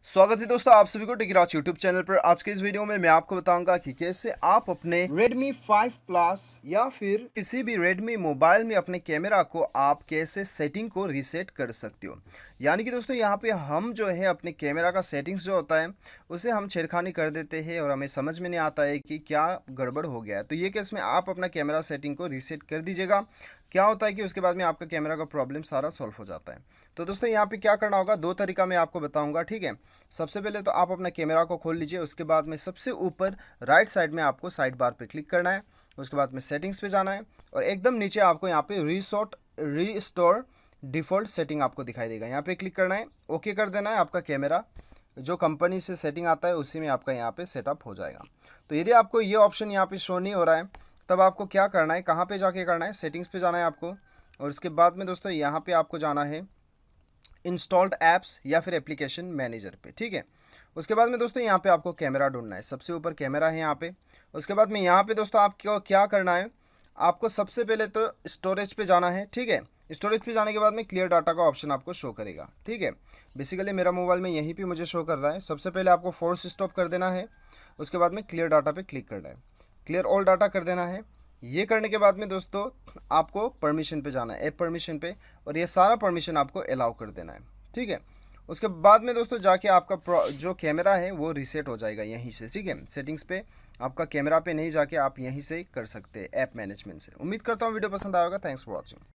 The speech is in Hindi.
स्वागत है दोस्तों आप सभी को टिकराज यूट्यूब चैनल पर। आज के इस वीडियो में मैं आपको बताऊंगा कि कैसे आप अपने Redmi 5 Plus या फिर किसी भी Redmi मोबाइल में अपने कैमरा को आप कैसे सेटिंग को रीसेट कर सकते हो। यानी कि दोस्तों यहाँ पे हम जो है अपने कैमरा का सेटिंग्स जो होता है उसे हम छेड़खानी कर देते हैं और हमें समझ में नहीं आता है कि क्या गड़बड़ हो गया है। तो ये केस में आप अपना कैमरा सेटिंग को रीसेट कर दीजिएगा। क्या होता है कि उसके बाद में आपका कैमरा का प्रॉब्लम सारा सॉल्व हो जाता है। तो दोस्तों यहाँ पे क्या करना होगा, दो तरीका मैं आपको बताऊंगा, ठीक है। सबसे पहले तो आप अपना कैमरा को खोल लीजिए। उसके बाद में सबसे ऊपर राइट साइड में आपको साइड बार पे क्लिक करना है। उसके बाद में सेटिंग्स पे जाना है और एकदम नीचे आपको यहाँ पे रीस्टोर डिफ़ॉल्ट सेटिंग आपको दिखाई देगा। यहाँ पे क्लिक करना है, ओके कर देना है। आपका कैमरा जो कंपनी से सेटिंग आता है उसी में आपका यहाँ पे सेटअप हो जाएगा। तो यदि आपको ये ऑप्शन यहाँ पे शो नहीं हो रहा है तब आपको क्या करना है, कहाँ पे जाके करना है, सेटिंग्स पे जाना है आपको। और उसके बाद में दोस्तों यहाँ पे आपको जाना है इंस्टॉल्ड ऐप्स या फिर एप्लीकेशन मैनेजर पे, ठीक है। उसके बाद में दोस्तों यहाँ पे आपको कैमरा ढूंढना है। सबसे ऊपर कैमरा है यहाँ पे। उसके बाद में यहाँ पे दोस्तों आपको क्या करना है, आपको सबसे पहले तो स्टोरेज पे जाना है, ठीक है। स्टोरेज पे जाने के बाद में क्लियर डाटा का ऑप्शन आपको शो करेगा, ठीक है। बेसिकली मेरा मोबाइल में यहीं पे मुझे शो कर रहा है। सबसे पहले आपको फोर्स स्टॉप कर देना है। उसके बाद में क्लियर डाटा पे क्लिक करना है, क्लियर ऑल डाटा कर देना है। ये करने के बाद में दोस्तों आपको परमिशन पे जाना है, ऐप परमिशन पे, और ये सारा परमिशन आपको अलाउ कर देना है, ठीक है। उसके बाद में दोस्तों जाके आपका जो कैमरा है वो रीसेट हो जाएगा यहीं से, ठीक है। सेटिंग्स पे आपका कैमरा पे नहीं जाके आप यहीं से कर सकते हैं ऐप मैनेजमेंट से। उम्मीद करता हूँ वीडियो पसंद आएगा। Thanks for watching.